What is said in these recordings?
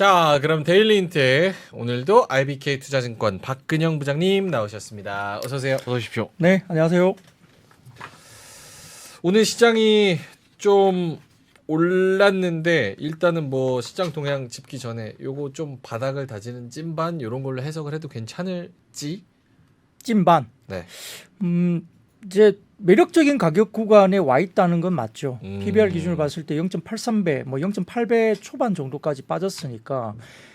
자, 그럼 데일리 인트 오늘도 IBK 투자증권 박근영 부장님 나오셨습니다. 어서 오세요. 어서 오십시오. 네, 안녕하세요. 오늘 시장이 좀 올랐는데 일단은 뭐 시장 동향 짚기 전에 요거 좀 바닥을 다지는 찐반 이런 걸로 해석을 해도 괜찮을지? 찐반. 네. 이제 매력적인 가격 구간에 와 있다는 건 맞죠. 음. PBR 기준으로 봤을 때 0.83배, 뭐 0.8배 초반 정도까지 빠졌으니까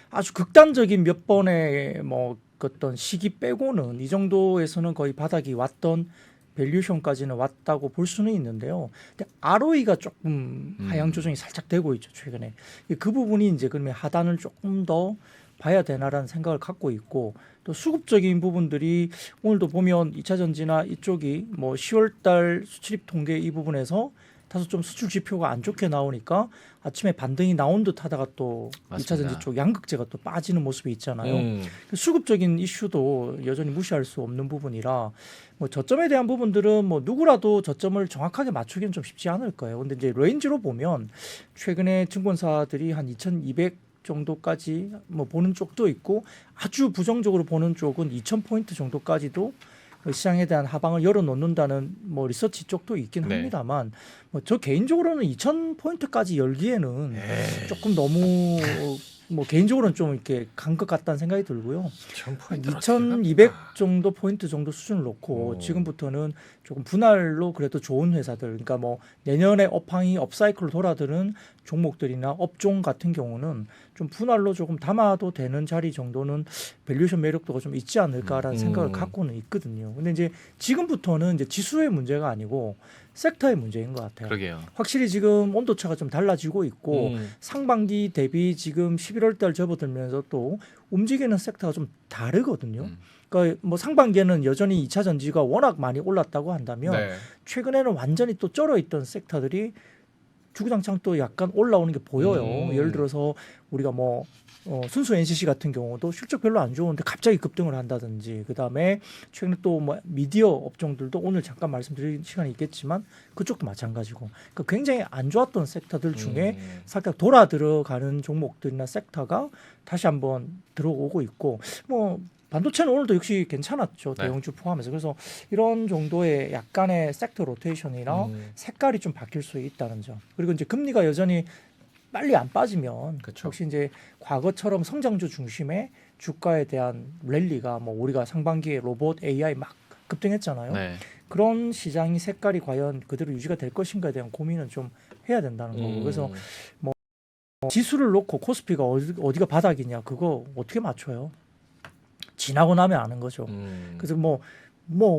아주 극단적인 몇 번의 뭐 어떤 시기 빼고는 이 정도에서는 거의 바닥이 왔던 밸류션까지는 왔다고 볼 수는 있는데요. 근데 ROE가 조금 하향 조정이 살짝 되고 있죠, 최근에. 그 부분이 이제 그러면 하단을 조금 더 봐야 되나라는 생각을 갖고 있고, 또 수급적인 부분들이 오늘도 보면 2차 전지나 이쪽이 뭐 10월 달 수출입 통계 이 부분에서 다소 좀 수출 지표가 안 좋게 나오니까 아침에 반등이 나온 듯 하다가 또 맞습니다. 2차 전지 쪽 양극재가 또 빠지는 모습이 있잖아요. 수급적인 이슈도 여전히 무시할 수 없는 부분이라 뭐 저점에 대한 부분들은 뭐 누구라도 저점을 정확하게 맞추기는 좀 쉽지 않을 거예요. 근데 이제 레인지로 보면 최근에 증권사들이 한 2200 정도까지 뭐 보는 쪽도 있고 아주 부정적으로 보는 쪽은 2000포인트 정도까지도 시장에 대한 하방을 열어놓는다는 뭐 리서치 쪽도 있긴 네. 합니다만 뭐 저 개인적으로는 2000포인트까지 열기에는 조금 너무 뭐 개인적으로는 좀 이렇게 간 것 같다는 생각이 들고요. 2200 정도 포인트 정도 수준을 놓고 지금부터는 조금 분할로 그래도 좋은 회사들, 그러니까 뭐 내년에 업황이 업사이클로 돌아드는 종목들이나 업종 같은 경우는 좀 분할로 조금 담아도 되는 자리 정도는 밸류에이션 매력도가 좀 있지 않을까라는 생각을 갖고는 있거든요. 근데 이제 지금부터는 이제 지수의 문제가 아니고 섹터의 문제인 것 같아요. 그러게요. 확실히 지금 온도차가 좀 달라지고 있고 상반기 대비 지금 11월 달 접어들면서 또 움직이는 섹터가 좀 다르거든요. 그러니까 뭐 상반기에는 여전히 2차 전지가 워낙 많이 올랐다고 한다면 네. 최근에는 완전히 또 쩔어 있던 섹터들이 주구장창 또 약간 올라오는 게 보여요. 예를 들어서 우리가 뭐 순수 NCC 같은 경우도 실적 별로 안 좋은데 갑자기 급등을 한다든지, 그다음에 최근에 또 뭐 미디어 업종들도 오늘 잠깐 말씀드릴 시간이 있겠지만 그쪽도 마찬가지고, 그러니까 굉장히 안 좋았던 섹터들 중에 살짝 돌아 들어가는 종목들이나 섹터가 다시 한번 들어오고 있고, 뭐 반도체는 오늘도 역시 괜찮았죠. 네. 대형주 포함해서. 그래서 이런 정도의 약간의 섹터 로테이션이나 색깔이 좀 바뀔 수 있다는 점. 그리고 이제 금리가 여전히 빨리 안 빠지면 그쵸. 역시 이제 과거처럼 성장주 중심의 주가에 대한 랠리가, 뭐 우리가 상반기에 로봇 AI 막 급등했잖아요. 네. 그런 시장이 색깔이 과연 그대로 유지가 될 것인가에 대한 고민은 좀 해야 된다는 거고. 그래서 뭐 지수를 놓고 코스피가 어디가 바닥이냐 그거 어떻게 맞춰요? 지나고 나면 아는 거죠. 그래서 뭐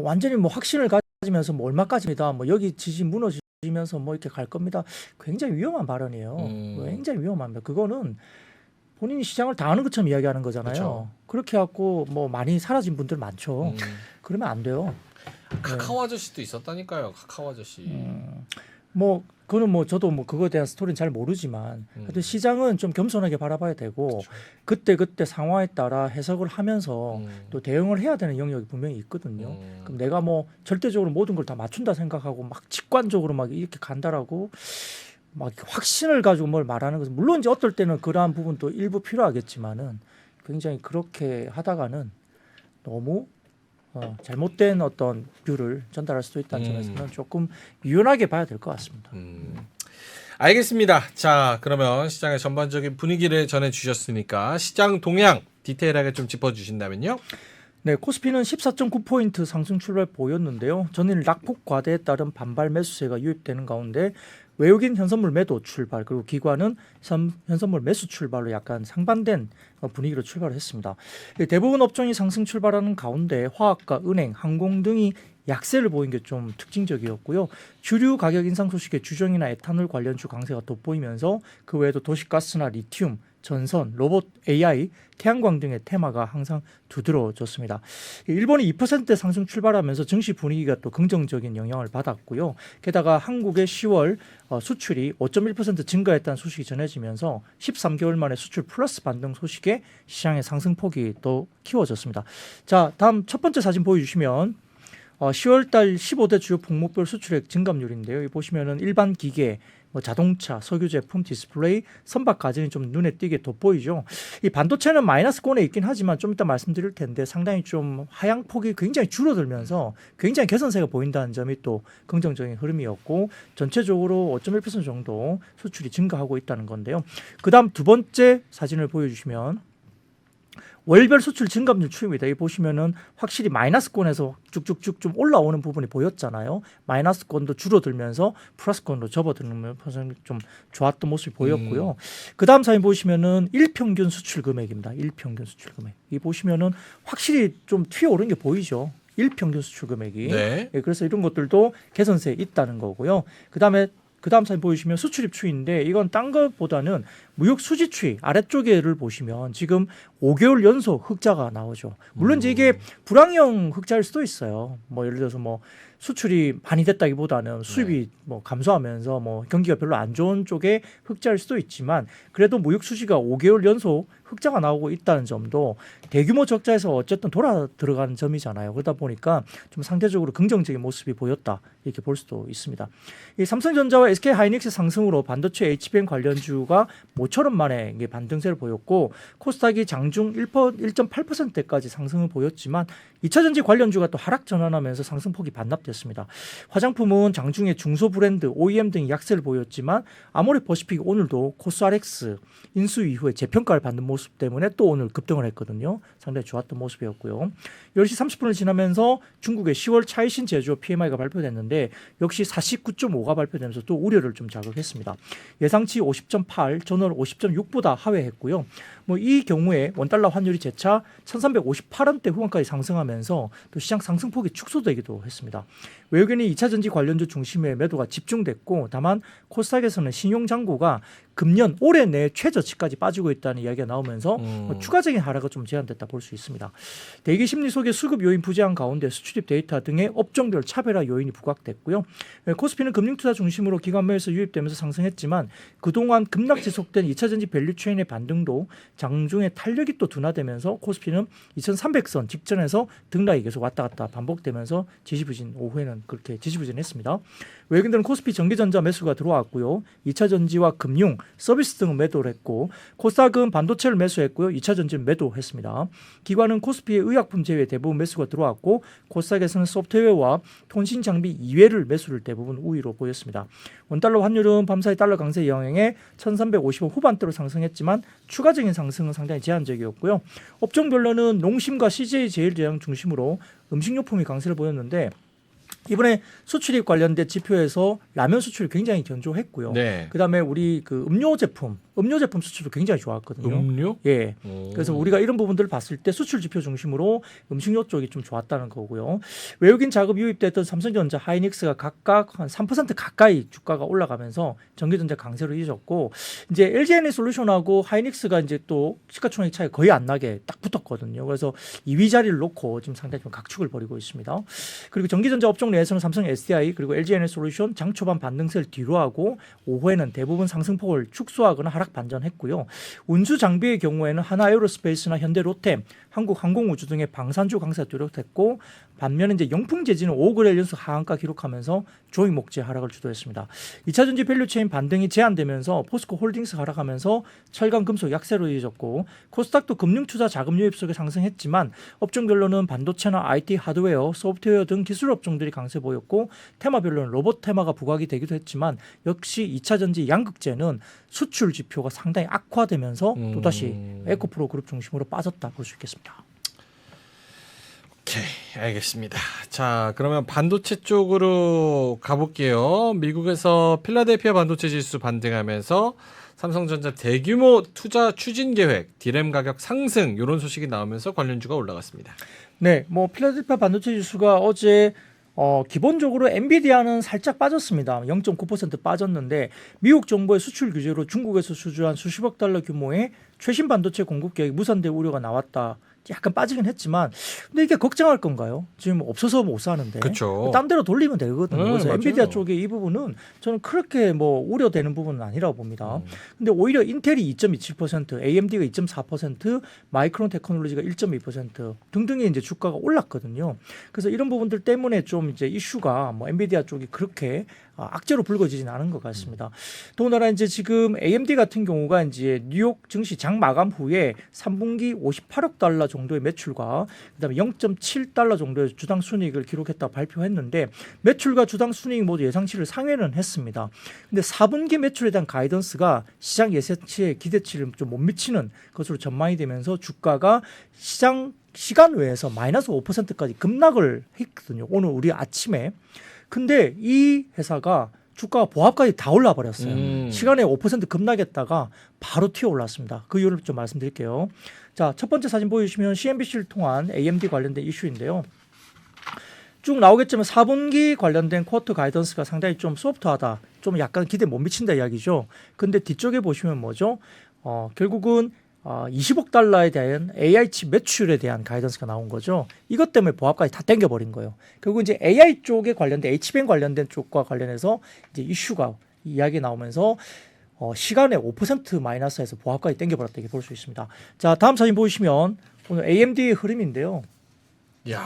완전히 뭐 확신을 가지면서 뭐 얼마까지입니다. 뭐 여기 지지 무너지면서 뭐 이렇게 갈 겁니다. 굉장히 위험한 발언이에요. 굉장히 위험합니다. 그거는 본인이 시장을 다 아는 것처럼 이야기하는 거잖아요. 그쵸. 그렇게 갖고 뭐 많이 사라진 분들 많죠. 그러면 안 돼요. 카카오 아저씨도 있었다니까요. 카카오 아저씨. 뭐 그거는 뭐 저도 뭐 그거에 대한 스토리는 잘 모르지만 하여튼 시장은 좀 겸손하게 바라봐야 되고, 그때 상황에 따라 해석을 하면서 또 대응을 해야 되는 영역이 분명히 있거든요. 그럼 내가 뭐 절대적으로 모든 걸 다 맞춘다 생각하고 막 직관적으로 막 이렇게 간다라고 막 확신을 가지고 뭘 말하는 것은, 물론 이제 어떨 때는 그러한 부분도 일부 필요하겠지만은 굉장히 그렇게 하다가는 너무 잘못된 어떤 뷰를 전달할 수도 있다는 점에서는 조금 유연하게 봐야 될 것 같습니다. 알겠습니다. 자, 그러면 시장의 전반적인 분위기를 전해주셨으니까 시장 동향 디테일하게 좀 짚어주신다면요. 네, 코스피는 14.9포인트 상승 출발 보였는데요. 전일 낙폭 과대에 따른 반발 매수세가 유입되는 가운데 외국인 현선물 매도 출발, 그리고 기관은 현선물 매수 출발로 약간 상반된 분위기로 출발을 했습니다. 대부분 업종이 상승 출발하는 가운데 화학과 은행, 항공 등이 약세를 보인 게 좀 특징적이었고요. 주류 가격 인상 소식에 주정이나 에탄올 관련주 강세가 돋보이면서 그 외에도 도시가스나 리튬, 전선, 로봇, AI, 태양광 등의 테마가 항상 두드러졌습니다. 일본이 2% 상승 출발하면서 증시 분위기가 또 긍정적인 영향을 받았고요. 게다가 한국의 10월 수출이 5.1% 증가했다는 소식이 전해지면서 13개월 만에 수출 플러스 반등 소식에 시장의 상승폭이 또 키워졌습니다. 자, 다음 첫 번째 사진 보여주시면 10월 달 15대 주요 품목별 수출액 증감률인데요. 여기 보시면은 일반 기계, 뭐 자동차, 석유 제품, 디스플레이, 선박 가전이 좀 눈에 띄게 돋보이죠. 이 반도체는 마이너스권에 있긴 하지만 좀 이따 말씀드릴 텐데 상당히 좀 하향폭이 굉장히 줄어들면서 굉장히 개선세가 보인다는 점이 또 긍정적인 흐름이었고 전체적으로 5.1% 정도 수출이 증가하고 있다는 건데요. 그다음 두 번째 사진을 보여주시면 월별 수출 증감률 추이입니다. 이 보시면은 확실히 마이너스권에서 쭉쭉쭉 좀 올라오는 부분이 보였잖아요. 마이너스권도 줄어들면서 플러스권으로 접어드는 좀 좋았던 모습이 보였고요. 그다음 사진 보시면은 일평균 수출 금액입니다. 일평균 수출 금액. 이 보시면은 확실히 좀 튀어오른 게 보이죠. 일평균 수출 금액이. 네. 예, 그래서 이런 것들도 개선세에 있다는 거고요. 그다음 사진 보여주시면 수출입 추이인데 이건 딴 것보다는 무역 수지 추이 아래쪽에를 보시면 지금 5개월 연속 흑자가 나오죠. 물론 이제 이게 불황형 흑자일 수도 있어요. 뭐 예를 들어서 뭐 수출이 많이 됐다기보다는 수입이 뭐 감소하면서 뭐 경기가 별로 안 좋은 쪽에 흑자일 수도 있지만 그래도 무역 수지가 5개월 연속 흑자가 나오고 있다는 점도 대규모 적자에서 어쨌든 돌아 들어가는 점이잖아요. 그러다 보니까 좀 상대적으로 긍정적인 모습이 보였다 이렇게 볼 수도 있습니다. 이 삼성전자와 SK하이닉스 상승으로 반도체 HBM 관련주가 모처럼 만에 이게 반등세를 보였고 코스닥이 장중 1.8%대까지 상승을 보였지만 2차전지 관련주가 또 하락 전환하면서 상승폭이 반납됐습니다. 화장품은 장중에 중소 브랜드, OEM 등이 약세를 보였지만 아모레퍼시픽이 오늘도 코스RX 인수 이후에 재평가를 받는 모습 때문에 또 오늘 급등을 했거든요. 상당히 좋았던 모습이었고요. 10시 30분을 지나면서 중국의 10월 차이신 제조업 PMI가 발표됐는데 역시 49.5가 발표되면서 또 우려를 좀 자극했습니다. 예상치 50.8, 전월 50.6보다 하회했고요. 뭐 이 경우에 원달러 환율이 재차 1358원대 후반까지 상승하면서 또 시장 상승폭이 축소되기도 했습니다. 외국인이 2차전지 관련주 중심의 매도가 집중됐고 다만 코스닥에서는 신용장고가 금년 올해 내 최저치까지 빠지고 있다는 이야기가 나오면서 뭐 추가적인 하락이 좀 제한됐다 볼 수 있습니다. 대기 심리 속에 수급 요인 부재한 가운데 수출입 데이터 등의 업종별 차별화 요인이 부각됐고요. 코스피는 금융투자 중심으로 기관매에서 유입되면서 상승했지만 그동안 급락 지속된 2차전지 밸류체인의 반등도 장중에 탄력이 또 둔화되면서 코스피는 2300선 직전에서 등락이 계속 왔다 갔다 반복되면서 지지부진 오후에는 그렇게 지지부진했습니다. 외국인들은 코스피 전기전자 매수가 들어왔고요. 2차전지와 금융, 서비스 등은 매도를 했고 코스닥은 반도체를 매수했고요. 2차전지를 매도했습니다. 기관은 코스피의 의약품 제외 대부분 매수가 들어왔고 코스닥에서는 소프트웨어와 통신 장비 이외를 매수를 대부분 우위로 보였습니다. 원달러 환율은 밤사이 달러 강세 영향에 1350원 후반대로 상승했지만 추가적인 상승은 상당히 제한적이었고요. 업종별로는 농심과 CJ제일제약 중심으로 음식료품이 강세를 보였는데 이번에 수출입 관련된 지표에서 라면 수출이 굉장히 견조했고요. 네. 그다음에 우리 그 음료 제품 수출도 굉장히 좋았거든요. 음료? 예. 그래서 우리가 이런 부분들을 봤을 때 수출 지표 중심으로 음식료 쪽이 좀 좋았다는 거고요. 외국인 자금 유입됐던 삼성전자, 하이닉스가 각각 한 3% 가까이 주가가 올라가면서 전기전자 강세로 이어졌고 이제 LG에너지솔루션하고 하이닉스가 이제 또 시가총액 차이 거의 안 나게 딱 붙었거든요. 그래서 2위 자리를 놓고 지금 상당히 좀 각축을 벌이고 있습니다. 그리고 전기전자 업종 내에서는 삼성 SDI 그리고 LG에너지솔루션 장 초반 반등세를 뒤로하고 오후에는 대부분 상승폭을 축소하거나 하락 반전했고요. 운수 장비의 경우에는 하나에어로스페이스나 현대로템, 한국항공우주 등의 방산주 강세가 뚜렷했고 반면에 이제 영풍재지는 5거래일 연속 하한가 기록하면서 조이목재 하락을 주도했습니다. 2차전지 밸류체인 반등이 제한되면서 포스코홀딩스 하락하면서 철강금속 약세로 이어졌고 코스닥도 금융투자 자금 유입 속에 상승했지만 업종별로는 반도체나 IT 하드웨어, 소프트웨어 등 기술 업종들이 강세 보였고 테마별로는 로봇 테마가 부각이 되기도 했지만 역시 2차전지 양극재는 수출 지표가 상당히 악화되면서 또다시 에코프로 그룹 중심으로 빠졌다 볼 수 있겠습니다. 오케이, 알겠습니다. 자, 그러면 반도체 쪽으로 가볼게요. 미국에서 필라델피아 반도체 지수 반등하면서 삼성전자 대규모 투자 추진 계획, 디램 가격 상승 이런 소식이 나오면서 관련주가 올라갔습니다. 네, 뭐 필라델피아 반도체 지수가 어제 기본적으로 엔비디아는 살짝 빠졌습니다. 0.9% 빠졌는데 미국 정부의 수출 규제로 중국에서 수주한 수십억 달러 규모의 최신 반도체 공급 계획 무산될 우려가 나왔다. 약간 빠지긴 했지만 근데 이게 걱정할 건가요? 지금 없어서 못 사는데 그렇죠. 딴 데로 돌리면 되거든요. 그래서 맞아요. 엔비디아 쪽에 이 부분은 저는 그렇게 뭐 우려되는 부분은 아니라고 봅니다. 근데 오히려 인텔이 2.27%, AMD가 2.4%, 마이크론 테크놀로지가 1.2% 등등의 이제 주가가 올랐거든요. 그래서 이런 부분들 때문에 좀 이제 이슈가 뭐 엔비디아 쪽이 그렇게 악재로 불거지진 않은 것 같습니다. 더군다나 이제 지금 AMD 같은 경우가 이제 뉴욕 증시 장 마감 후에 3분기 58억 달러 정도의 매출과 그다음에 0.7달러 정도의 주당 순이익을 기록했다고 발표했는데 매출과 주당 순이익 모두 예상치를 상회는 했습니다. 근데 4분기 매출에 대한 가이던스가 시장 예상치의 기대치를 좀 못 미치는 것으로 전망이 되면서 주가가 시간 외에서 마이너스 5%까지 급락을 했거든요. 오늘 우리 아침에. 근데 이 회사가 주가가 보합까지 다 올라 버렸어요. 시간에 5% 급락했다가 바로 튀어 올랐습니다. 그 이유를 좀 말씀드릴게요. 자, 첫 번째 사진 보여주시면 CNBC를 통한 AMD 관련된 이슈인데요. 쭉 나오겠지만 4분기 관련된 쿼터 가이던스가 상당히 좀 소프트하다. 좀 약간 기대 못 미친다 이야기죠. 근데 뒤쪽에 보시면 뭐죠? 결국은 20억 달러에 대한 AI 칩 매출에 대한 가이던스가 나온 거죠. 이것 때문에 보합까지 다 땡겨버린 거예요. 결국 이제 AI 쪽에 관련된 HBM 관련된 쪽과 관련해서 이제 이슈가 이야기 나오면서 시간에 5% 마이너스에서 보합까지 땡겨버렸다 이렇게 볼 수 있습니다. 자, 다음 사진 보시면 오늘 AMD의 흐름인데요. 야.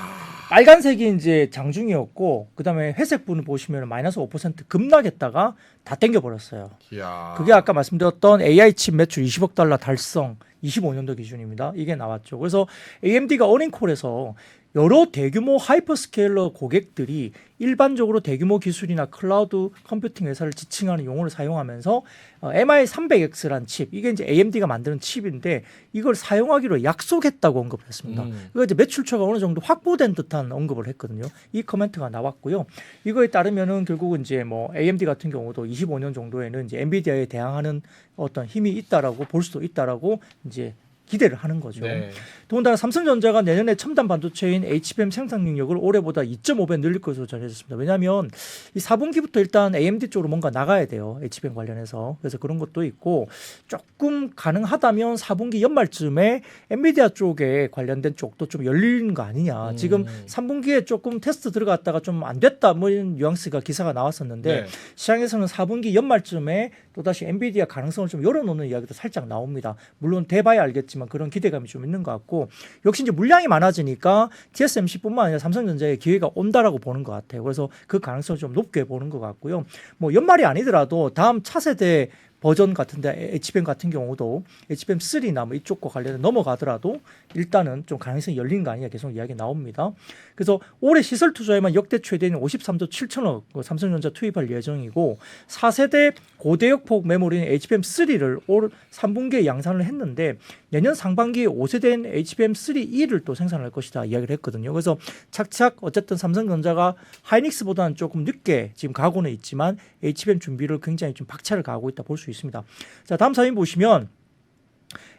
빨간색이 이제 장중이었고 그다음에 회색 부분 보시면 마이너스 5% 급락했다가 다 땡겨버렸어요. 야. 그게 아까 말씀드렸던 AI 칩 매출 20억 달러 달성 25년도 기준입니다. 이게 나왔죠. 그래서 AMD가 어닝콜에서 여러 대규모 하이퍼스케일러 고객들이 일반적으로 대규모 기술이나 클라우드 컴퓨팅 회사를 지칭하는 용어를 사용하면서 MI300X라는 칩, 이게 이제 AMD가 만드는 칩인데 이걸 사용하기로 약속했다고 언급을 했습니다. 이거 이제 매출처가 어느 정도 확보된 듯한 언급을 했거든요. 이 코멘트가 나왔고요. 이거에 따르면은 결국은 이제 뭐 AMD 같은 경우도 25년 정도에는 이제 엔비디아에 대항하는 어떤 힘이 있다라고 볼 수도 있다라고 이제 기대를 하는 거죠. 네. 더군다나 삼성전자가 내년에 첨단 반도체인 HBM 생산 능력을 올해보다 2.5배 늘릴 것으로 전해졌습니다. 왜냐하면 이 4분기부터 일단 AMD 쪽으로 뭔가 나가야 돼요. HBM 관련해서. 그래서 그런 것도 있고 조금 가능하다면 4분기 연말쯤에 엔비디아 쪽에 관련된 쪽도 좀 열리는 거 아니냐. 지금 3분기에 조금 테스트 들어갔다가 좀 안 됐다 뭐 이런 뉘앙스가 기사가 나왔었는데 네. 시장에서는 4분기 연말쯤에 또다시 엔비디아 가능성을 좀 열어놓는 이야기도 살짝 나옵니다. 물론 돼봐야 알겠지만 그런 기대감이 좀 있는 것 같고 역시 이제 물량이 많아지니까 TSMC뿐만 아니라 삼성전자의 기회가 온다라고 보는 것 같아요. 그래서 그 가능성을 좀 높게 보는 것 같고요. 뭐 연말이 아니더라도 다음 차세대 버전 같은데 HBM 같은 경우도 HBM3나 뭐 이쪽과 관련해 넘어가더라도 일단은 좀 가능성이 열리는 거 아니냐 계속 이야기 나옵니다. 그래서 올해 시설 투자에만 역대 최대인 53조 7천억 삼성전자 투입할 예정이고 4세대 고대역폭 메모리인 HBM3를 올 3분기에 양산을 했는데 내년 상반기에 5세대인 HBM3E를 또 생산할 것이다 이야기를 했거든요. 그래서 착착 어쨌든 삼성전자가 하이닉스보다는 조금 늦게 지금 가고는 있지만 HBM 준비를 굉장히 좀 박차를 가하고 있다 볼 수 있습니다. 자, 다음 사진 보시면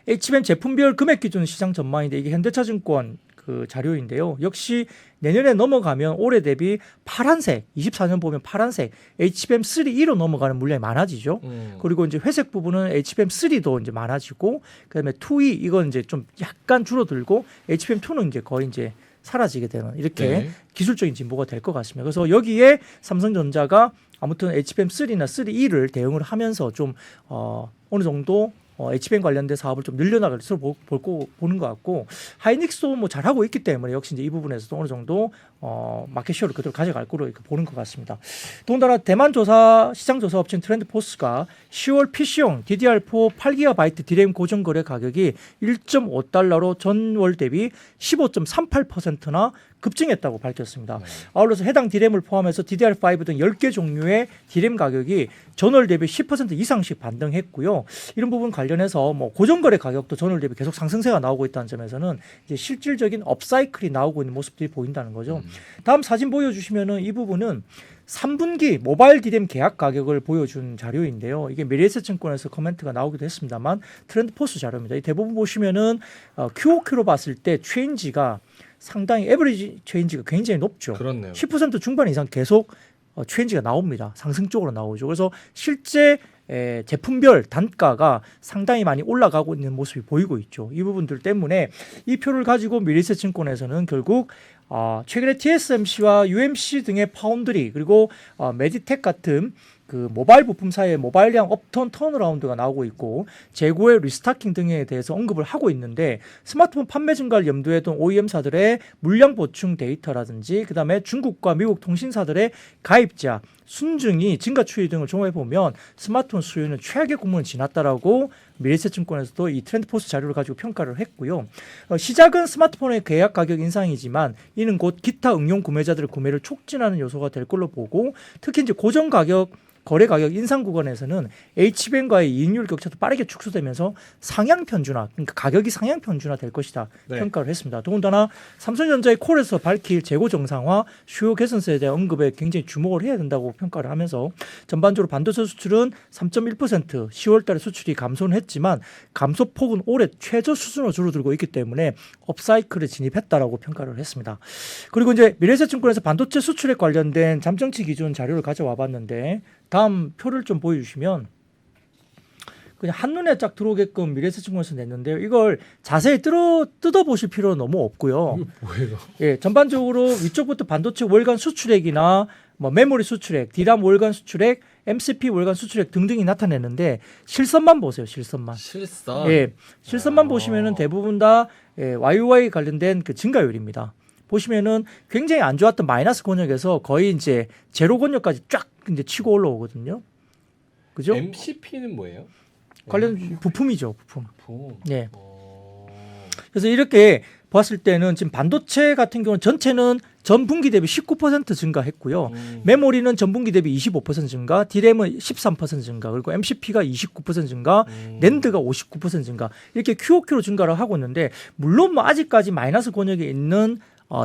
HBM 제품별 금액 기준 시장 전망인데 이게 현대차증권 그 자료인데요. 역시 내년에 넘어가면 올해 대비 파란색 24년 보면 파란색 HBM3E로 넘어가는 물량이 많아지죠. 그리고 이제 회색 부분은 HBM3도 이제 많아지고 그다음에 2E 이건 이제 좀 약간 줄어들고 HBM2는 이제 거의 이제 사라지게 되는 이렇게 네. 기술적인 진보가 될 것 같습니다. 그래서 여기에 삼성전자가 아무튼 HBM3나 3E를 대응을 하면서 좀 어느 정도 HBM 관련된 사업을 좀 늘려나갈 것으로 보는 것 같고 하이닉스도 뭐 잘하고 있기 때문에 역시 이제 이 부분에서도 어느 정도 마켓쉐어를 그대로 가져갈 거로 이렇게 보는 것 같습니다. 더군다나 대만 시장 조사 업체인 트렌드포스가 10월 PC용 DDR4 8GB 디램 고정 거래 가격이 1.5달러로 전월 대비 15.38%나 급증했다고 밝혔습니다. 네. 아울러서 해당 디램을 포함해서 DDR5 등 10개 종류의 디램 가격이 전월 대비 10% 이상씩 반등했고요. 이런 부분 관련해서 뭐 고정거래 가격도 전월 대비 계속 상승세가 나오고 있다는 점에서는 이제 실질적인 업사이클이 나오고 있는 모습들이 보인다는 거죠. 다음 사진 보여주시면은 이 부분은 3분기 모바일 디램 계약 가격을 보여준 자료인데요. 이게 메리에셋증권에서 코멘트가 나오기도 했습니다만 트렌드포스 자료입니다. 이 대부분 보시면은 QOQ로 봤을 때 체인지가 상당히 에버리지 체인지가 굉장히 높죠. 그렇네요. 10% 중반 이상 계속 체인지가 나옵니다. 상승 쪽으로 나오죠. 그래서 실제 제품별 단가가 상당히 많이 올라가고 있는 모습이 보이고 있죠. 이 부분들 때문에 이 표를 가지고 미래에셋증권에서는 결국 최근에 TSMC와 UMC 등의 파운드리 그리고 메디텍 같은 그 모바일 부품 사이에 모바일량 업턴 턴어라운드가 나오고 있고 재고의 리스타킹 등에 대해서 언급을 하고 있는데 스마트폰 판매 증가를 염두에 둔 OEM사들의 물량 보충 데이터라든지 그다음에 중국과 미국 통신사들의 가입자 순증이 증가 추이 등을 종합해 보면 스마트폰 수요는 최악의 국문을 지났다라고 미래에셋증권에서도 이 트렌드 포스 자료를 가지고 평가를 했고요. 시작은 스마트폰의 계약 가격 인상이지만 이는 곧 기타 응용 구매자들의 구매를 촉진하는 요소가 될 걸로 보고 특히 이제 고정 가격 거래 가격 인상 구간에서는 HBM과의 이익률 격차도 빠르게 축소되면서 상향 편준화, 그러니까 가격이 상향 편준화 될 것이다 네. 평가를 했습니다. 더군다나 삼성전자의 콜에서 밝힐 재고 정상화, 수요 개선세에 대한 언급에 굉장히 주목을 해야 된다고 평가를 하면서 전반적으로 반도체 수출은 3.1% 10월 달에 수출이 감소는 했지만 감소폭은 올해 최저 수준으로 줄어들고 있기 때문에 업사이클에 진입했다라고 평가를 했습니다. 그리고 이제 미래에셋증권에서 반도체 수출에 관련된 잠정치 기준 자료를 가져와 봤는데 다음 표를 좀 보여주시면 그냥 한눈에 쫙 들어오게끔 미래에셋증권에서 냈는데요. 이걸 자세히 뜯어보실 필요는 너무 없고요. 이거 뭐예요? 예, 전반적으로 위쪽부터 반도체 월간 수출액이나 뭐 메모리 수출액, D램 월간 수출액, MCP 월간 수출액 등등이 나타내는데 실선만 보세요. 실선만. 실선. 예, 실선만 보시면은 대부분 다 YOY 관련된 그 증가율입니다. 보시면은 굉장히 안 좋았던 마이너스 권역에서 거의 이제 제로 권역까지 쫙 이제 치고 올라오거든요. 그죠? MCP는 뭐예요? 관련 부품이죠, 부품. 부품. 네. 그래서 이렇게 봤을 때는 지금 반도체 같은 경우는 전체는 전 분기 대비 19% 증가했고요. 메모리는 전 분기 대비 25% 증가, D램은 13% 증가, 그리고 MCP가 29% 증가, 낸드가 59% 증가. 이렇게 QOQ로 증가를 하고 있는데 물론 뭐 아직까지 마이너스 권역에 있는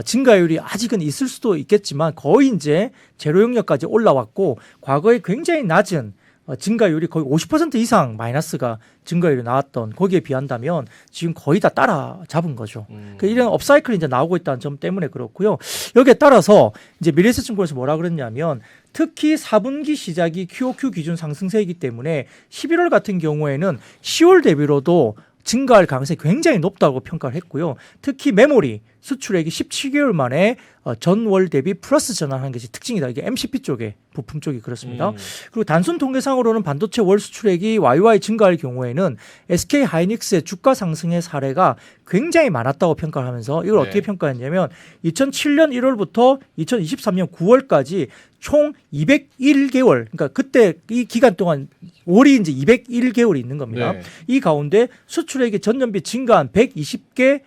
증가율이 아직은 있을 수도 있겠지만 거의 이제 제로 영역까지 올라왔고 과거에 굉장히 낮은 증가율이 거의 50% 이상 마이너스가 증가율이 나왔던 거기에 비한다면 지금 거의 다 따라잡은 거죠. 그러니까 이런 업사이클이 이제 나오고 있다는 점 때문에 그렇고요. 여기에 따라서 이제 미래에셋증권에서 뭐라 그랬냐면 특히 4분기 시작이 QOQ 기준 상승세이기 때문에 11월 같은 경우에는 10월 대비로도 증가할 가능성이 굉장히 높다고 평가를 했고요. 특히 메모리 수출액이 17개월 만에 전월 대비 플러스 전환한 것이 특징이다. 이게 MCP 쪽에 부품 쪽이 그렇습니다. 그리고 단순 통계상으로는 반도체 월 수출액이 YY 증가할 경우에는 SK 하이닉스의 주가 상승의 사례가 굉장히 많았다고 평가를 하면서 이걸 어떻게 평가했냐면 2007년 1월부터 2023년 9월까지 총 201개월, 그러니까 그때 이 기간 동안 월이 이제 201개월이 있는 겁니다. 네. 이 가운데 수출액이 전년비 증가한 126개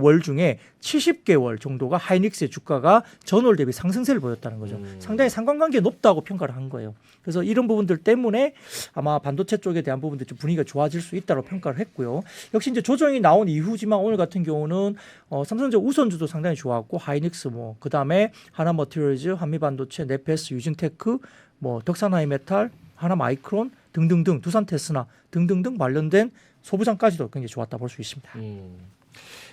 월 중에 70개월 정도가 하이닉스의 주가가 전월 대비 상승세를 보였다는 거죠. 상당히 상관관계 높다고 평가를 한 거예요. 그래서 이런 부분들 때문에 아마 반도체 쪽에 대한 부분들 좀 분위기가 좋아질 수 있다고 평가를 했고요. 역시 이제 조정이 나온 이후지만 오늘 같은 경우는 삼성전자 우선주도 상당히 좋았고 하이닉스 뭐 그다음에 하나머티리얼즈, 한미반도체, 네페스, 유진테크, 뭐 덕산하이메탈, 하나마이크론 등등등, 두산테스나 등등등 관련된 소부장까지도 굉장히 좋았다 볼 수 있습니다.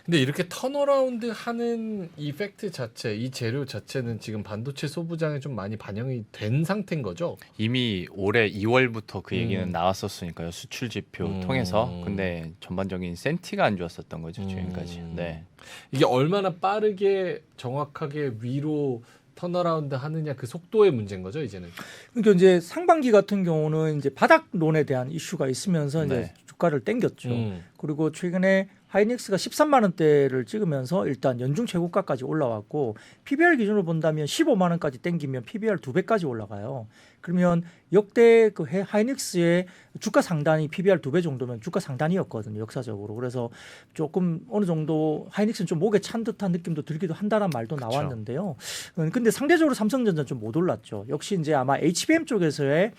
근데 이렇게 턴어라운드 하는 이 팩트 자체, 이 재료 자체는 지금 반도체 소부장에 좀 많이 반영이 된 상태인 거죠? 이미 올해 2월부터 그 얘기는 나왔었으니까요. 수출 지표 통해서. 근데 전반적인 센티가 안 좋았었던 거죠. 지금까지. 네. 이게 얼마나 빠르게 정확하게 위로 턴어라운드 하느냐 그 속도의 문제인 거죠, 이제는. 그러니까 이제 상반기 같은 경우는 이제 바닥론에 대한 이슈가 있으면서 이제 네. 주가를 땡겼죠. 그리고 최근에 하이닉스가 13만 원대를 찍으면서 일단 연중 최고가까지 올라왔고 PBR 기준으로 본다면 15만 원까지 땡기면 PBR 2배까지 올라가요. 그러면 역대 그 하이닉스의 주가 상단이 PBR 2배 정도면 주가 상단이었거든요, 역사적으로. 그래서 조금 어느 정도 하이닉스는 좀 목에 찬 듯한 느낌도 들기도 한다는 말도 그쵸. 나왔는데요. 근데 상대적으로 삼성전자는 좀 못 올랐죠. 역시 이제 아마 HBM 쪽에서의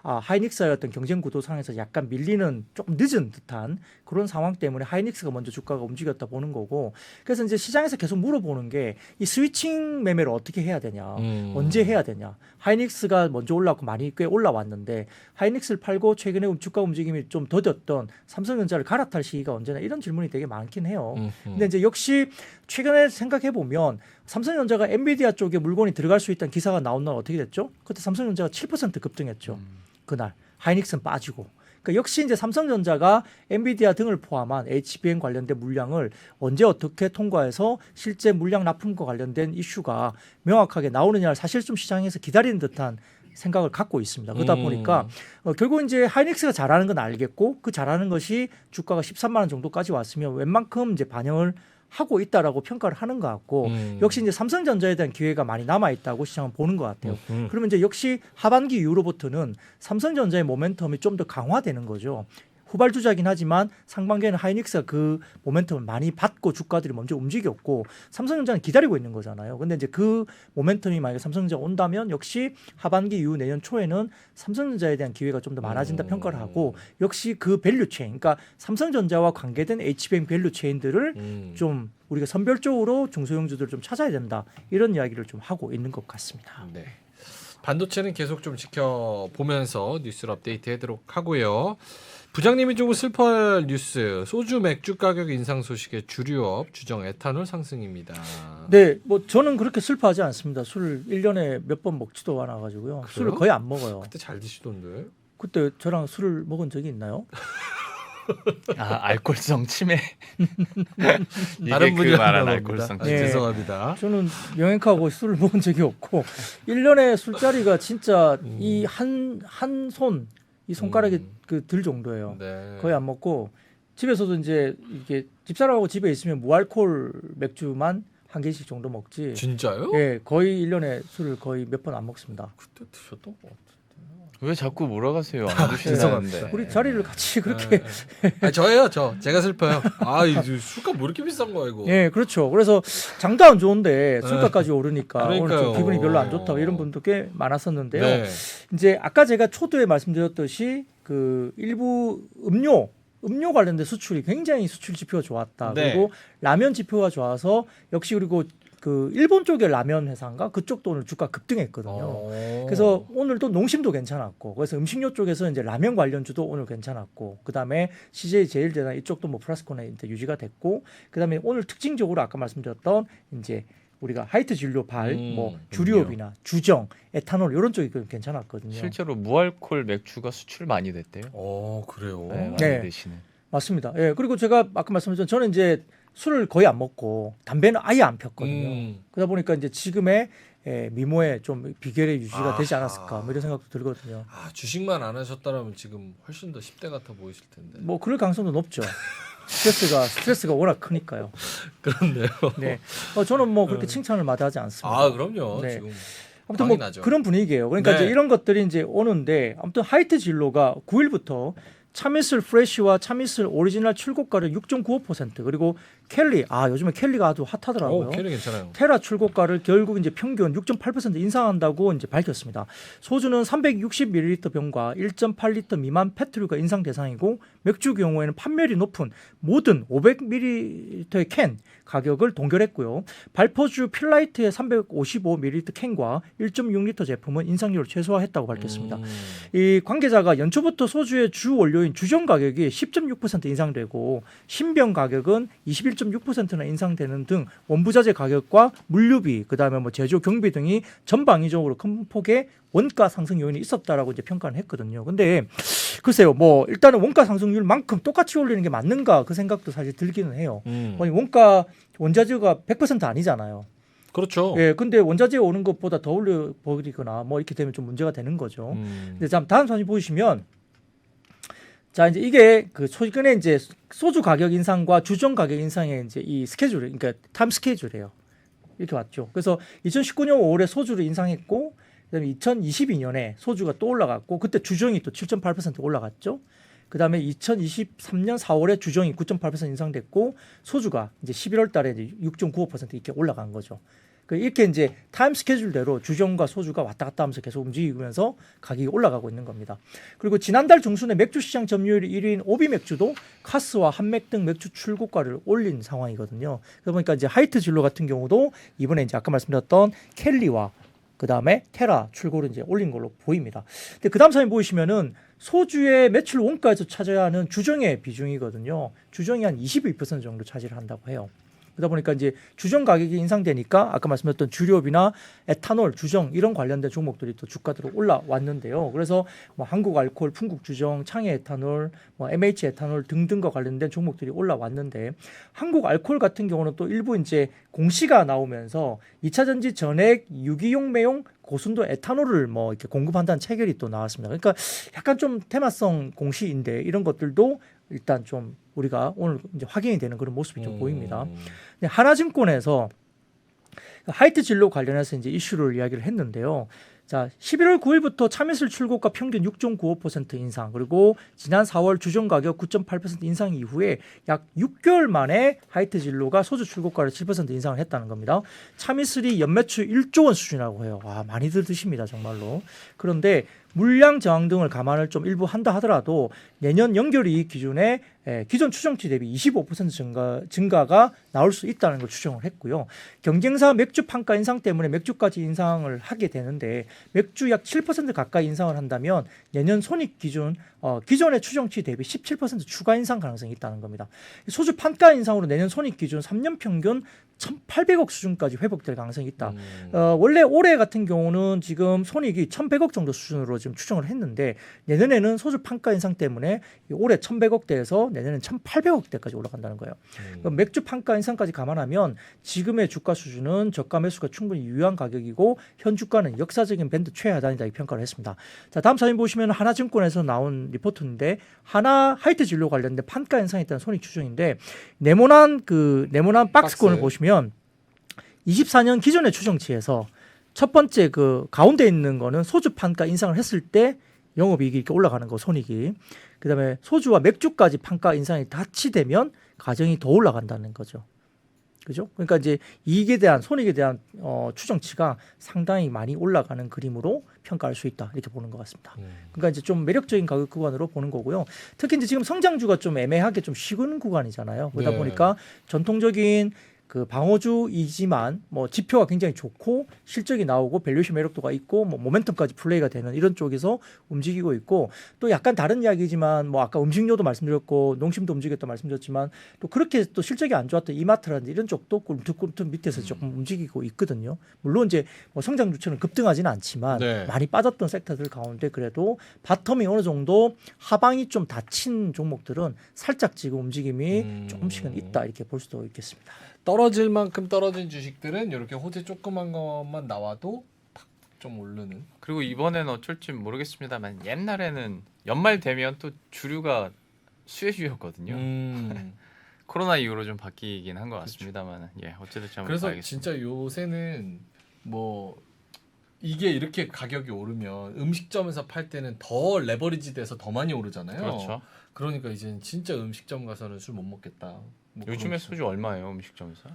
하이닉스의 어떤 경쟁 구도 상에서 약간 밀리는 조금 늦은 듯한 그런 상황 때문에 하이닉스가 먼저 주가가 움직였다 보는 거고, 그래서 이제 시장에서 계속 물어보는 게 이 스위칭 매매를 어떻게 해야 되냐, 언제 해야 되냐. 하이닉스가 먼저 올라왔고 많이 꽤 올라왔는데 하이닉스를 팔고 최근에 주가 움직임이 좀 더뎠던 삼성전자를 갈아탈 시기가 언제나, 이런 질문이 되게 많긴 해요. 근데 이제 역시 최근에 생각해 보면 삼성전자가 엔비디아 쪽에 물건이 들어갈 수 있다는 기사가 나온 날 어떻게 됐죠? 그때 삼성전자가 7% 급등했죠. 그날 하이닉스는 빠지고. 그러니까 역시 이제 삼성전자가 엔비디아 등을 포함한 HBM 관련된 물량을 언제 어떻게 통과해서 실제 물량 납품과 관련된 이슈가 명확하게 나오느냐를 사실 좀 시장에서 기다리는 듯한 생각을 갖고 있습니다. 그러다 보니까 결국 이제 하이닉스가 잘하는 건 알겠고 그 잘하는 것이 주가가 13만 원 정도까지 왔으면 웬만큼 이제 반영을 하고 있다라고 평가를 하는 것 같고 역시 이제 삼성전자에 대한 기회가 많이 남아 있다고 시장은 보는 것 같아요. 그러면 이제 역시 하반기 이후로부터는 삼성전자의 모멘텀이 좀 더 강화되는 거죠. 후발주자긴 하지만 상반기에는 하이닉스가 그 모멘텀을 많이 받고 주가들이 먼저 움직였고 삼성전자는 기다리고 있는 거잖아요. 근데 이제 그 모멘텀이 만약에 삼성전자가 온다면 역시 하반기 이후 내년 초에는 삼성전자에 대한 기회가 좀 더 많아진다 평가를 하고 역시 그 밸류체인 그러니까 삼성전자와 관계된 HBM 밸류체인들을 좀 우리가 선별적으로 중소형주들을 좀 찾아야 된다. 이런 이야기를 좀 하고 있는 것 같습니다. 네. 반도체는 계속 좀 지켜보면서 뉴스를 업데이트하도록 하고요. 부장님이 조금 슬퍼할 뉴스. 소주 맥주 가격 인상 소식에 주류업 주정 에탄올 상승입니다. 네, 뭐 저는 그렇게 슬퍼하지 않습니다. 술 1년에 몇 번 먹지도 않아 가지고요. 그래요? 술을 거의 안 먹어요. 그때 잘 드시던데. 그때 저랑 술을 먹은 적이 있나요? 알코올성 치매. 다른 이게 분이 그 말한 하나 알코올성 봅니다. 치매. 네. 죄송합니다. 저는 명행하고 술을 먹은 적이 없고 1년에 술자리가 진짜 이 한 손 이 손가락에 그 들 정도예요. 네. 거의 안 먹고 집에서도 이제 이게 집사람하고 집에 있으면 무알콜 맥주만 한 개씩 정도 먹지. 진짜요? 예, 거의 1년에 술을 거의 몇 번 안 먹습니다. 그때 드셨던 것 같은데. 왜 자꾸 몰아가세요? 안 드신다는데. 우리 자리를 같이 그렇게 아, 저예요, 저. 제가 슬퍼요. 아, 이 술값 뭐 이렇게 비싼 거야 이거. 예, 그렇죠. 그래서 장도 안 좋은데 술값까지 오르니까 오늘 그러니까요. 좀 기분이 별로 안 좋다 이런 분도 꽤 많았었는데요. 네. 이제 아까 제가 초두에 말씀드렸듯이 그 일부 음료 관련된 수출이 굉장히 수출 지표가 좋았다. 네. 그리고 라면 지표가 좋아서 역시 그리고 그 일본 쪽의 라면 회사인가 그쪽도 오늘 주가 급등했거든요. 그래서 오늘도 농심도 괜찮았고 그래서 음식료 쪽에서 이제 라면 관련주도 오늘 괜찮았고 그다음에 CJ 제일제당 이쪽도 뭐 플러스권에 이제 유지가 됐고 그다음에 오늘 특징적으로 아까 말씀드렸던 이제 우리가 하이트 진료 뭐 주류업이나 주정, 에탄올 이런 쪽이 괜찮았거든요. 실제로 무알콜 맥주가 수출 많이 됐대요. 그래요. 네, 많이 네. 드시는. 맞습니다. 예. 그리고 제가 아까 말씀드렸던 저는 이제 술을 거의 안 먹고 담배는 아예 안 폈거든요. 그러다 보니까 이제 지금의 미모에 좀 비결의 유지가 되지 않았을까 뭐 이런 생각도 들거든요. 아, 주식만 안 하셨다면 지금 훨씬 더 10대 같아 보이실 텐데. 뭐 그럴 가능성도 높죠. 스트레스가 워낙 크니까요. 그렇네요. 네. 저는 뭐 그렇게 칭찬을 마다하지 않습니다. 아, 그럼요. 네. 지금 아무튼 뭐 나죠. 그런 분위기예요. 그러니까 네. 이제 이런 것들이 이제 오는데 아무튼 하이트 진로가 9일부터 참이슬 프레쉬와 참이슬 오리지널 출고가를 6.95% 그리고 켈리 요즘에 켈리가 아주 핫하더라고요. 캐리 괜찮아요. 테라 출고가를 결국 이제 평균 6.8% 인상한다고 이제 밝혔습니다. 소주는 360ml 병과 1.8리터 미만 페트류가 인상 대상이고 맥주 경우에는 판매율이 높은 모든 500ml의 캔 가격을 동결했고요. 발포주 필라이트의 355ml 캔과 1.6리터 제품은 인상률을 최소화했다고 밝혔습니다. 이 관계자가 연초부터 소주의 주 원료인 주정 가격이 10.6% 인상되고 신병 가격은 21.6%나 인상되는 등 원부자재 가격과 물류비, 그다음에 뭐 제조 경비 등이 전방위적으로 큰 폭의 원가 상승 요인이 있었다라고 이제 평가를 했거든요. 근데 글쎄요, 뭐 일단은 원가 상승률만큼 똑같이 올리는 게 맞는가 그 생각도 사실 들기는 해요. 아니 원가 원자재가 100% 아니잖아요. 그렇죠. 예, 근데 원자재 오는 것보다 더 올려 버리거나 뭐 이렇게 되면 좀 문제가 되는 거죠. 근데 다음 사진 보시면 자 이제 이게 그 최근에 이제 소주 가격 인상과 주정 가격 인상의 이제 이 스케줄, 그러니까 타임 스케줄이에요. 이렇게 왔죠. 그래서 2019년 5월에 소주를 인상했고, 그다음에 2022년에 소주가 또 올라갔고, 그때 주정이 또 7.8% 올라갔죠. 그다음에 2023년 4월에 주정이 9.8% 인상됐고, 소주가 이제 11월달에 이제 6.95% 이렇게 올라간 거죠. 이렇게 이제 타임 스케줄대로 주정과 소주가 왔다 갔다 하면서 계속 움직이면서 가격이 올라가고 있는 겁니다. 그리고 지난달 중순에 맥주 시장 점유율 1위인 오비 맥주도 카스와 한맥 등 맥주 출고가를 올린 상황이거든요. 그러다 보니까 이제 하이트 진로 같은 경우도 이번에 이제 아까 말씀드렸던 켈리와 그 다음에 테라 출고를 이제 올린 걸로 보입니다. 근데 그 다음 사진 보시면은 소주의 매출 원가에서 차지해야 하는 주정의 비중이거든요. 주정이 한 22% 정도 차지를 한다고 해요. 그러다 보니까 이제 주정 가격이 인상되니까 아까 말씀드렸던 주류업이나 에탄올, 주정 이런 관련된 종목들이 또 주가들로 올라왔는데요. 그래서 뭐 한국 알코올, 풍국 주정, 창해 에탄올, 뭐 MH 에탄올 등등과 관련된 종목들이 올라왔는데 한국 알코올 같은 경우는 또 일부 이제 공시가 나오면서 2차 전지 전액 유기용 매용 고순도 에탄올을 뭐 이렇게 공급한다는 체결이 또 나왔습니다. 그러니까 약간 좀 테마성 공시인데 이런 것들도 일단 좀 우리가 오늘 이제 확인이 되는 그런 모습이 좀 보입니다. 근데 하나증권에서 하이트 진로 관련해서 이제 이슈를 이야기를 했는데요. 자, 11월 9일부터 참이슬 출고가 평균 6.95% 인상, 그리고 지난 4월 주정 가격 9.8% 인상 이후에 약 6개월 만에 하이트 진로가 소주 출고가를 7% 인상을 했다는 겁니다. 참이슬이 연매출 1조 원 수준이라고 해요. 와, 많이들 드십니다, 정말로. 그런데 물량 저항 등을 감안을 좀 일부 한다 하더라도 내년 연결이익 기준에 기존 추정치 대비 25% 증가가 나올 수 있다는 걸 추정을 했고요. 경쟁사 맥주 판가 인상 때문에 맥주까지 인상을 하게 되는데 맥주 약 7% 가까이 인상을 한다면 내년 손익 기준 기존의 추정치 대비 17% 추가 인상 가능성이 있다는 겁니다. 소주 판가 인상으로 내년 손익 기준 3년 평균 1,800억 수준까지 회복될 가능성이 있다. 원래 올해 같은 경우는 지금 손익이 1,100억 정도 수준으로 지금 추정을 했는데 내년에는 소주 판가 인상 때문에 올해 1,100억대에서 내년에는 1,800억대까지 올라간다는 거예요. 맥주 판가 인상까지 감안하면 지금의 주가 수준은 저가 매수가 충분히 유효한 가격이고 현 주가는 역사적인 밴드 최하단이다 이 평가를 했습니다. 자, 다음 사진 보시면 하나증권에서 나온 리포트인데 하나 하이트 진로 관련된 판가 인상에 있다는 손익 추정인데 네모난 박스권을 보시면 24년 기존의 추정치에서 첫 번째 그 가운데 있는 거는 소주 판가 인상을 했을 때 영업이익이 이렇게 올라가는 거 손익이. 그다음에 소주와 맥주까지 판가 인상이 같이 되면 가정이 더 올라간다는 거죠. 그죠? 그러니까 이제 이익에 대한 손익에 대한 추정치가 상당히 많이 올라가는 그림으로 평가할 수 있다 이렇게 보는 것 같습니다. 그러니까 이제 좀 매력적인 가격 구간으로 보는 거고요. 특히 이제 지금 성장주가 좀 애매하게 좀 식은 구간이잖아요. 그러다 네. 보니까 전통적인 그 방어주이지만 뭐 지표가 굉장히 좋고 실적이 나오고 밸류에이션 매력도가 있고 뭐 모멘텀까지 플레이가 되는 이런 쪽에서 움직이고 있고 또 약간 다른 이야기지만 뭐 아까 음식료도 말씀드렸고 농심도 움직였다 말씀드렸지만 또 그렇게 또 실적이 안 좋았던 이마트라든지 이런 쪽도 꿀툭꿀툭 밑에서 조금 움직이고 있거든요. 물론 이제 뭐 성장주처럼 급등하지는 않지만 네. 많이 빠졌던 섹터들 가운데 그래도 바텀이 어느 정도 하방이 좀 닫힌 종목들은 살짝 지금 움직임이 조금씩은 있다 이렇게 볼 수도 있겠습니다. 떨어질 만큼 떨어진 주식들은 이렇게 호재 조그만 것만 나와도 팍 좀 오르는. 그리고 이번에는 어쩔지 모르겠습니다만 옛날에는 연말 되면 또 주류가 수혜주였거든요. 코로나 이후로 좀 바뀌긴 한 것 같습니다만 예 어찌됐든 한번 그래서 봐야겠습니다. 진짜 요새는 뭐 이게 이렇게 가격이 오르면 음식점에서 팔 때는 더 레버리지 돼서 더 많이 오르잖아요. 그렇죠. 그러니까 이제 진짜 음식점 가서는 술 못 먹겠다. 뭐 요즘에 그런 소주 얼마예요 음식점에서?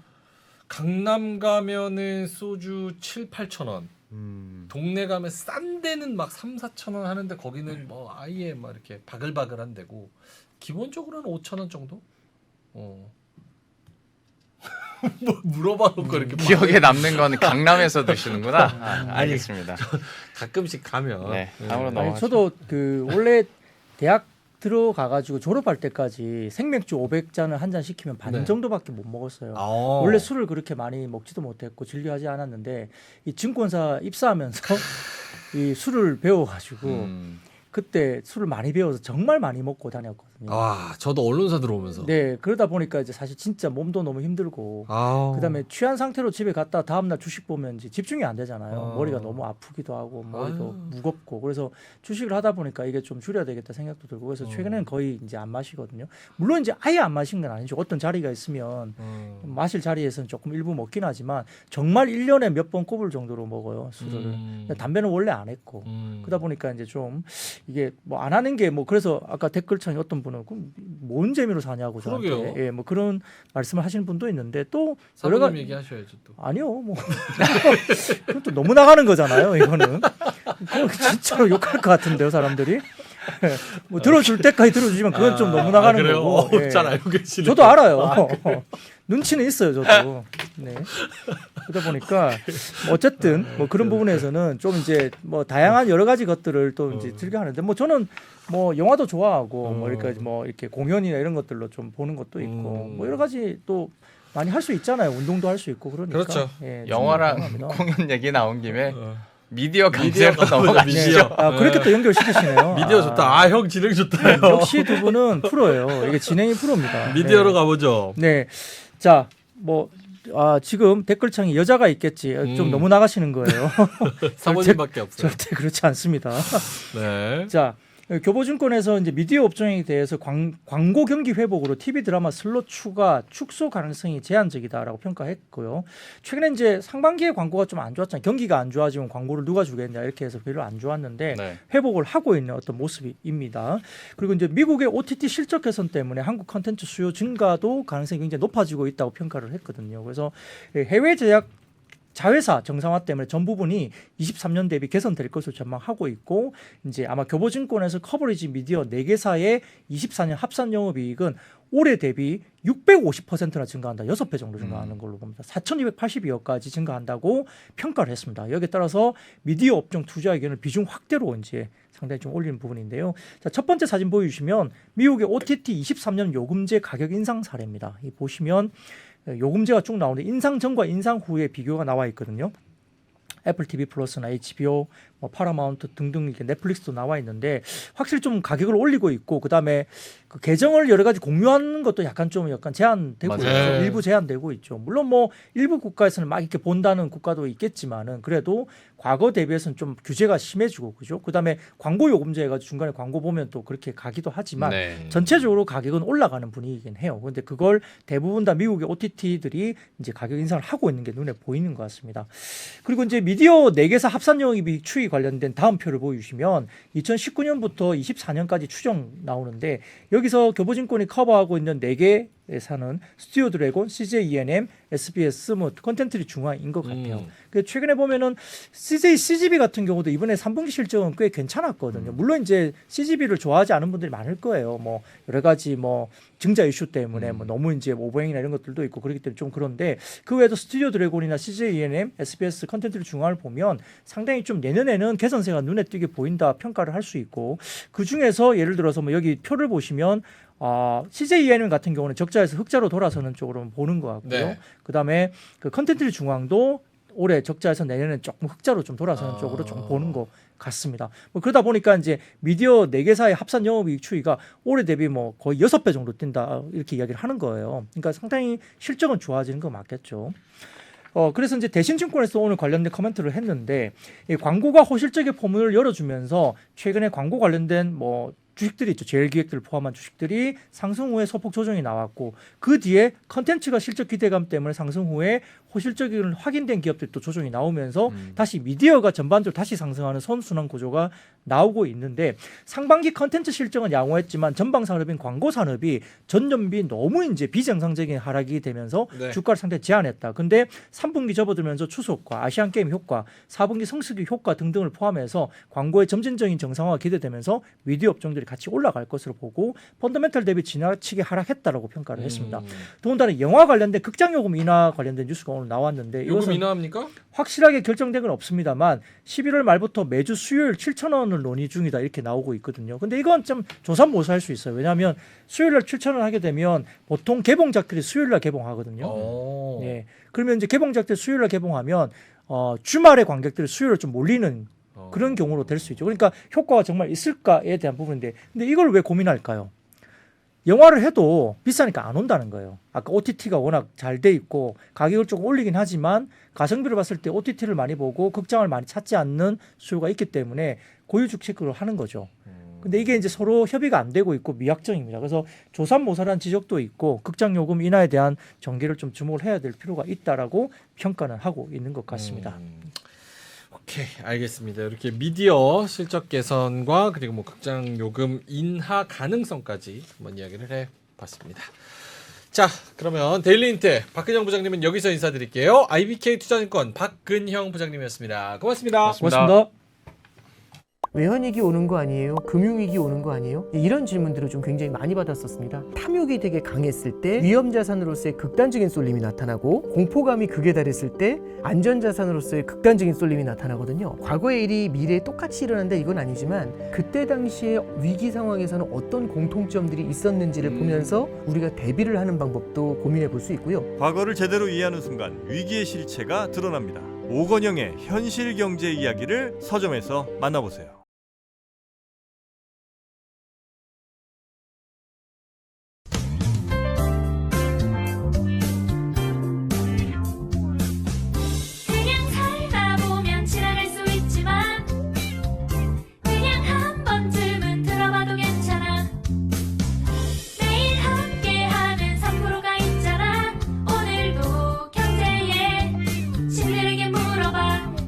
강남 가면은 소주 7-8천 원. 동네 가면 싼 데는 막 3-4천 원 하는데 거기는 뭐 아예 막 이렇게 바글바글한 데고 기본적으로는 5천 원 정도? 뭐 물어봐 놓고 이렇게 기억에 남는 건 강남에서 드시는구나. 알겠습니다. 가끔씩 가면 네, 다음으로 아니, 넘어가죠. 저도 그 원래 대학 들어가가지고 졸업할 때까지 생맥주 500잔을 한 잔 시키면 반 네. 정도밖에 못 먹었어요. 아. 원래 술을 그렇게 많이 먹지도 못했고 즐겨하지 않았는데 이 증권사 입사하면서 이 술을 배워가지고 그때 술을 많이 배워서 정말 많이 먹고 다녔거든요. 아, 저도 언론사 들어오면서. 네, 그러다 보니까 이제 사실 진짜 몸도 너무 힘들고 아. 그다음에 취한 상태로 집에 갔다 다음날 주식 보면 이제 집중이 안 되잖아요. 아. 머리가 너무 아프기도 하고 머리도 아유. 무겁고 그래서 주식을 하다 보니까 이게 좀 줄여야 되겠다 생각도 들고 그래서 최근에는 거의 이제 안 마시거든요. 물론 이제 아예 안 마신 건 아니죠. 어떤 자리가 있으면 마실 자리에서는 조금 일부 먹긴 하지만 정말 1년에 몇 번 꼽을 정도로 먹어요 술을. 근데 담배는 원래 안 했고 그러다 보니까 이제 좀 이게 뭐 안 하는 게 뭐 그래서 아까 댓글창에 어떤 분은 그럼 뭔 재미로 사냐고 저한테 그러게요. 예, 뭐 그런 말씀을 하시는 분도 있는데 또 여러 사모님 얘기하셔야죠 또. 아니요, 뭐 그건 또 너무 나가는 거잖아요. 이거는 그건 진짜로 욕할 것 같은데요, 사람들이. 뭐 들어줄 때까지 들어주지만 그건 좀 너무 나가는 그래요? 거고. 예. 잘 알고 계시네. 저도 알아요. 눈치는 있어요, 저도. 네. 그러다 보니까 뭐 어쨌든 뭐 그런 부분에서는 좀 이제 뭐 다양한 여러 가지 것들을 또 이제 즐겨하는데 뭐 저는 뭐 영화도 좋아하고 뭐 이렇게 뭐 이렇게 공연이나 이런 것들로 좀 보는 것도 있고 뭐 여러 가지 또 많이 할 수 있잖아요. 운동도 할 수 있고 그러니까. 그렇죠. 예, 영화랑 정말 공연 얘기 나온 김에 어. 미디어 미디어 강제로 가보자, 넘어가시죠. 미디어. 아, 그렇게 또 연결시키시네요. 미디어 좋다. 아, 형 진행 좋다. 형. 역시 두 분은 프로예요. 이게 진행이 프로입니다. 미디어로 네. 가보죠. 네. 자, 뭐 지금 댓글창에 여자가 있겠지. 좀 너무 나가시는 거예요. 사모님밖에 없어요. 절대 그렇지 않습니다. 네. 자, 교보증권에서 이제 미디어 업종에 대해서 광고 경기 회복으로 TV 드라마 슬롯 추가 축소 가능성이 제한적이다라고 평가했고요. 최근에 이제 상반기에 광고가 좀 안 좋았잖아요. 경기가 안 좋아지면 광고를 누가 주겠냐 이렇게 해서 별로 안 좋았는데 네. 회복을 하고 있는 어떤 모습입니다. 그리고 이제 미국의 OTT 실적 개선 때문에 한국 컨텐츠 수요 증가도 가능성이 굉장히 높아지고 있다고 평가를 했거든요. 그래서 해외 제작 자회사 정상화 때문에 전 부분이 23년 대비 개선될 것으로 전망하고 있고 이제 아마 교보증권에서 커버리지 미디어 4개사의 24년 합산 영업이익은 올해 대비 650%나 증가한다. 6배 정도 증가하는 걸로 봅니다. 4,282억까지 증가한다고 평가를 했습니다. 여기에 따라서 미디어 업종 투자 의견을 비중 확대로 이제 상당히 좀 올리는 부분인데요. 자, 첫 번째 사진 보여주시면 미국의 OTT 23년 요금제 가격 인상 사례입니다. 이 보시면 요금제가 쭉 나오는데 인상 전과 인상 후에 비교가 나와 있거든요. 애플 TV 플러스나 HBO, 파라마운트 등등 이렇게 넷플릭스도 나와 있는데 확실히 좀 가격을 올리고 있고 그다음에 그 계정을 여러 가지 공유하는 것도 약간 제한되고 있죠. 맞아요. 일부 제한되고 있죠. 물론 뭐 일부 국가에서는 막 이렇게 본다는 국가도 있겠지만은 그래도 과거 대비해서는 좀 규제가 심해지고 그죠. 그다음에 광고 요금제 해가지고 중간에 광고 보면 또 그렇게 가기도 하지만 네. 전체적으로 가격은 올라가는 분위기긴 해요. 그런데 그걸 대부분 다 미국의 OTT들이 이제 가격 인상을 하고 있는 게 눈에 보이는 것 같습니다. 그리고 이제 미디어 4개사 합산 영업이익 추이 관련된 다음 표를 보여주시면 2019년부터 24년까지 추정 나오는데 여기서 교보증권이 커버하고 있는 4개 회사는 스튜디오 드래곤, CJ ENM, SBS 뭐 컨텐츠리 중앙인 것 같아요. 최근에 보면은 CJ CGV 같은 경우도 이번에 3분기 실적은 꽤 괜찮았거든요. 물론 이제 CGV를 좋아하지 않은 분들이 많을 거예요. 뭐 여러 가지 뭐 증자 이슈 때문에 뭐 너무 이제 오버행이나 이런 것들도 있고 그렇기 때문에 좀 그런데 그 외에도 스튜디오 드래곤이나 CJ ENM, SBS 컨텐츠리 중앙을 보면 상당히 좀 내년에는 개선세가 눈에 띄게 보인다 평가를 할 수 있고 그 중에서 예를 들어서 뭐 여기 표를 보시면 CJ ENM 같은 경우는 적자에서 흑자로 돌아서는 쪽으로 보는 것 같고요. 네. 그다음에 그 컨텐츠 중앙도 올해 적자에서 내년에 조금 흑자로 좀 돌아서는 쪽으로 좀 보는 것 같습니다. 뭐 그러다 보니까 이제 미디어 4개사의 합산 영업이익 추이가 올해 대비 뭐 거의 6배 정도 뛴다 이렇게 이야기를 하는 거예요. 그러니까 상당히 실적은 좋아지는 거 맞겠죠. 그래서 이제 대신증권에서 오늘 관련된 코멘트를 했는데 이 광고가 호실적의 포문을 열어주면서 최근에 광고 관련된 뭐 주식들이 있죠. 제일기획들을 포함한 주식들이 상승 후에 소폭 조정이 나왔고 그 뒤에 컨텐츠가 실적 기대감 때문에 상승 후에 호실적인 확인된 기업들이 또 조정이 나오면서 다시 미디어가 전반적으로 다시 상승하는 선순환 구조가 나오고 있는데 상반기 컨텐츠 실적은 양호했지만 전방 산업인 광고 산업이 전년비 너무 이제 비정상적인 하락이 되면서 네. 주가를 상당히 제한했다. 근데 3분기 접어들면서 추석과 아시안 게임 효과, 4분기 성수기 효과 등등을 포함해서 광고의 점진적인 정상화가 기대되면서 미디어 업종들이 같이 올라갈 것으로 보고 펀더멘털 대비 지나치게 하락했다라고 평가를 했습니다. 더군다나 영화 관련된 극장 요금 인하 관련된 뉴스가 오늘 나왔는데 요금 이것은 인하합니까? 확실하게 결정된 건 없습니다만 11월 말부터 매주 수요일 7,000원을 논의 중이다 이렇게 나오고 있거든요. 근데 이건 좀 조삼모사할 수 있어요. 왜냐하면 수요일날 7,000원 하게 되면 보통 개봉작들이 수요일날 개봉하거든요. 예. 그러면 이제 개봉작들 수요일날 개봉하면 주말에 관객들이 수요일을 좀 몰리는 그런 경우로 될 수 있죠. 그러니까 효과가 정말 있을까에 대한 부분인데 근데 이걸 왜 고민할까요? 영화를 해도 비싸니까 안 온다는 거예요. 아까 OTT가 워낙 잘 돼 있고 가격을 조금 올리긴 하지만 가성비를 봤을 때 OTT를 많이 보고 극장을 많이 찾지 않는 수요가 있기 때문에 고유주 체크를 하는 거죠. 근데 이게 이제 서로 협의가 안 되고 있고 미약정입니다. 그래서 조삼모사라는 지적도 있고 극장 요금 인하에 대한 전개를 좀 주목을 해야 될 필요가 있다라고 평가는 하고 있는 것 같습니다. 오케이, 알겠습니다. 이렇게 미디어 실적 개선과 그리고 뭐 극장 요금 인하 가능성까지 한번 이야기를 해봤습니다. 자, 그러면 데일리 인트 박근영 부장님은 여기서 인사드릴게요. IBK 투자증권 박근형 부장님이었습니다. 고맙습니다. 고맙습니다. 외환위기 오는 거 아니에요? 금융위기 오는 거 아니에요? 이런 질문들을 좀 굉장히 많이 받았었습니다. 탐욕이 되게 강했을 때 위험자산으로서의 극단적인 쏠림이 나타나고 공포감이 극에 달했을 때 안전자산으로서의 극단적인 쏠림이 나타나거든요. 과거의 일이 미래에 똑같이 일어난다 이건 아니지만 그때 당시에 위기 상황에서는 어떤 공통점들이 있었는지를 보면서 우리가 대비를 하는 방법도 고민해 볼 수 있고요. 과거를 제대로 이해하는 순간 위기의 실체가 드러납니다. 오건영의 현실 경제 이야기를 서점에서 만나보세요.